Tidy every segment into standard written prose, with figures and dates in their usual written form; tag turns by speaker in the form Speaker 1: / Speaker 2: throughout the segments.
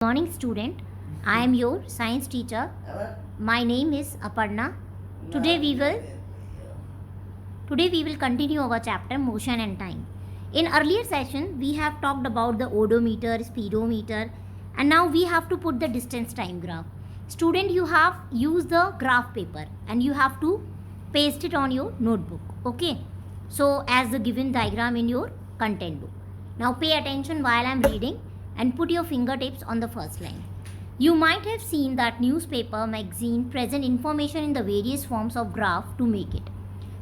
Speaker 1: Morning student, I am your science teacher. My name is Aparna. Today we will continue our chapter motion and time. In earlier session we have talked about the odometer, speedometer, and now we have to put the distance time graph. Student, you have used the graph paper and you have to paste it on your notebook. Okay, so as the given diagram in your content book. Now pay attention while I am reading and put your fingertips on the first line. You might have seen that newspaper, magazine present information in the various forms of graph to make it.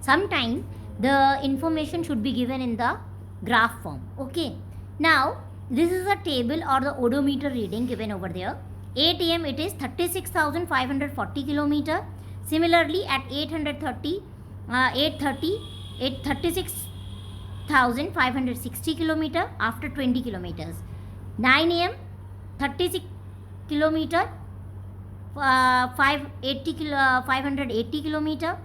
Speaker 1: Sometimes the information should be given in the graph form. Okay. Now this is a table or the odometer reading given over there. 8 am it is 36,540 kilometer. Similarly at 36,560 kilometer after 20 kilometers. 9 am 36 kilometer, 580 kilometer,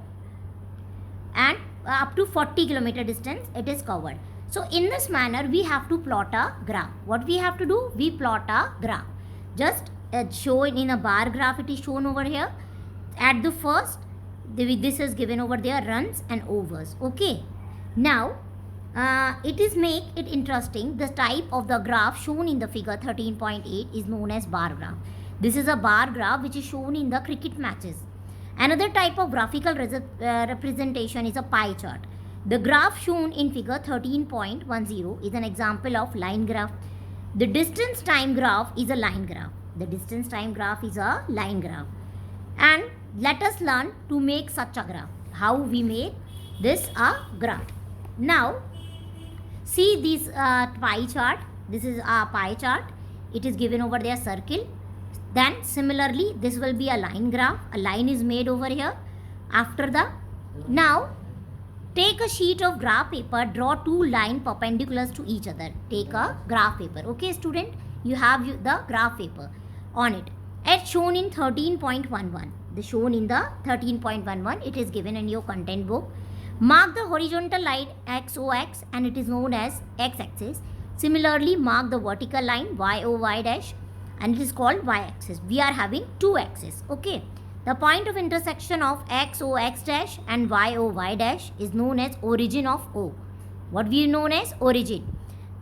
Speaker 1: and up to 40 kilometer distance it is covered. So in this manner we have to plot a graph. What we have to do? We plot a graph. Just shown in a bar graph, it is shown over here. At the first, this is given over there, runs and overs. Okay. Now it is make it interesting. The type of the graph shown in the figure 13.8 is known as bar graph. This is a bar graph which is shown in the cricket matches. Another type of graphical representation is a pie chart. The graph shown in figure 13.10 is an example of line graph. The distance time graph is a line graph. The distance time graph is a line graph. And let us learn to make such a graph. How we make this a graph. Now see this pie chart. This is a pie chart. It is given over there circle. Then similarly this will be a line graph. A line is made over here. After the, now take a sheet of graph paper. Draw two lines perpendiculars to each other. Take a graph paper. Okay student, you have the graph paper on it. As shown in 13.11. The shown in the 13.11. It is given in your content book. Mark the horizontal line XOX and it is known as x-axis. Similarly, mark the vertical line YOY dash and it is called y-axis. We are having two axes. Okay. The point of intersection of XOX dash and YOY dash is known as origin of O. What we known as origin.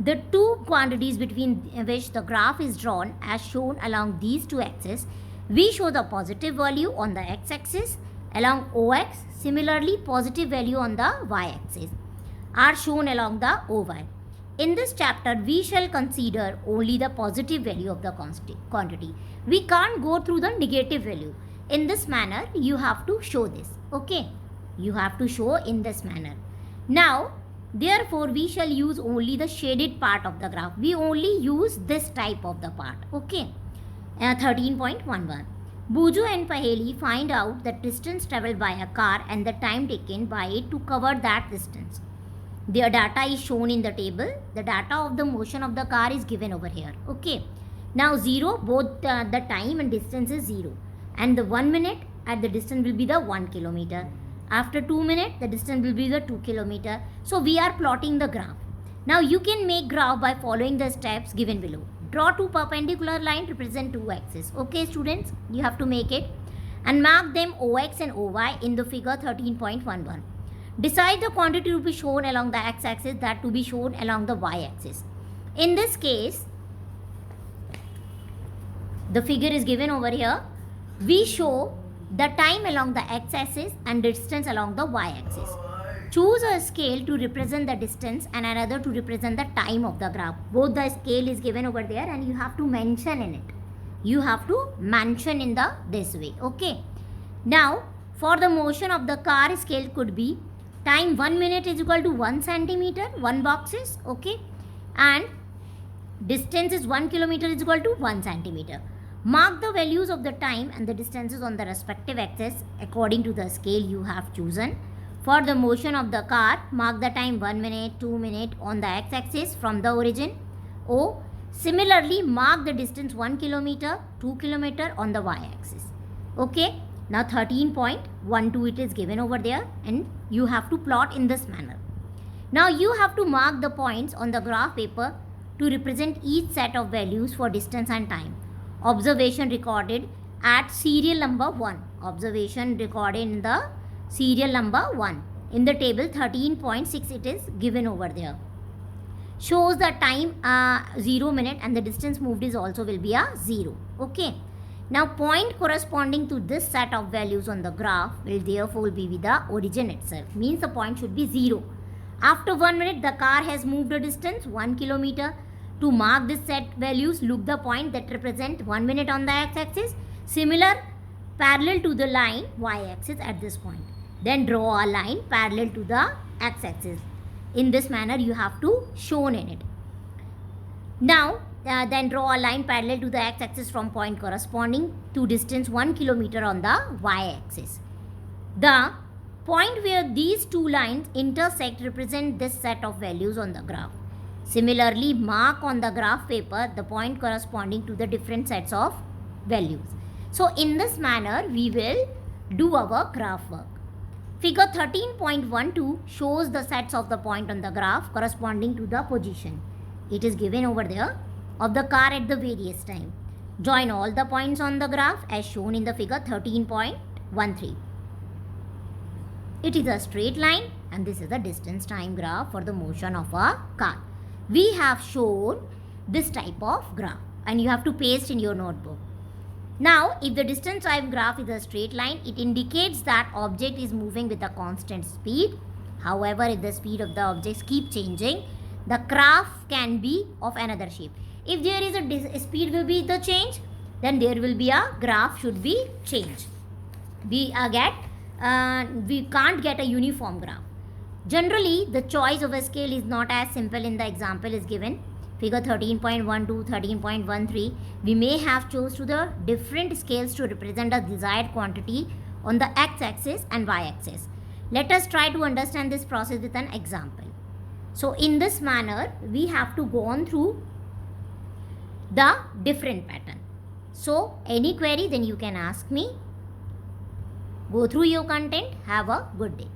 Speaker 1: The two quantities between which the graph is drawn as shown along these two axes. We show the positive value on the x-axis along OX. Similarly, positive value on the y-axis are shown along the OY. In this chapter, we shall consider only the positive value of the quantity. We can't go through the negative value. In this manner, you have to show this. Okay, you have to show in this manner. Now, therefore, we shall use only the shaded part of the graph. We only use this type of the part. Okay, 13.11. Buju and Paheli find out the distance travelled by a car and the time taken by it to cover that distance. Their data is shown in the table. The data of the motion of the car is given over here. Okay. Now 0, both the time and distance is 0. And the 1 minute at the distance will be the 1 kilometer. After 2 minutes, the distance will be the 2 kilometer. So we are plotting the graph. Now you can make graph by following the steps given below. Draw two perpendicular lines represent two axes. Okay students, you have to make it. And mark them OX and OY in the figure 13.11. Decide the quantity to be shown along the x-axis, that to be shown along the y-axis. In this case, the figure is given over here. We show the time along the x-axis and distance along the y-axis. Choose a scale to represent the distance and another to represent the time of the graph. Both the scale is given over there and you have to mention in it. You have to mention in this way. Okay. Now, for the motion of the car, scale could be time 1 minute is equal to 1 centimeter, 1 box is. Okay. And distance is 1 kilometer is equal to 1 centimeter. Mark the values of the time and the distances on the respective axis according to the scale you have chosen. For the motion of the car, mark the time 1 minute, 2 minute on the x-axis from the origin O. Similarly, mark the distance 1 kilometer, 2 kilometer on the y-axis. Okay. Now 13.12 it is given over there and you have to plot in this manner. Now you have to mark the points on the graph paper to represent each set of values for distance and time. observation recorded at serial number 1. Observation recorded in the serial number 1. In the table 13.6 it is given over there. Shows the time 0 minute and the distance moved is also will be a 0. Okay. Now point corresponding to this set of values on the graph will therefore be with the origin itself. Means the point should be 0. After 1 minute the car has moved a distance 1 kilometer. To mark this set values, look the point that represent 1 minute on the x-axis. Similar parallel to the line y-axis at this point. Then draw a line parallel to the x-axis. In this manner you have to shown in it. Now then draw a line parallel to the x-axis from point corresponding to distance 1 kilometer on the y-axis. The point where these two lines intersect represent this set of values on the graph. Similarly, mark on the graph paper the point corresponding to the different sets of values. So in this manner we will do our graph work. Figure 13.12 shows the sets of the point on the graph corresponding to the position. It is given over there of the car at the various time. Join all the points on the graph as shown in the figure 13.13. It is a straight line and this is the distance time graph for the motion of a car. We have shown this type of graph and you have to paste in your notebook. Now, if the distance time graph is a straight line, it indicates that object is moving with a constant speed. However, if the speed of the objects keep changing, the graph can be of another shape. If there is a speed will be the change, then there will be a graph should be changed. We can't get a uniform graph. Generally, the choice of a scale is not as simple in the example is given. Figure 13.12, 13.13, we may have chose to the different scales to represent a desired quantity on the x-axis and y-axis. Let us try to understand this process with an example. So, in this manner, we have to go on through the different pattern. So, any query then you can ask me. Go through your content. Have a good day.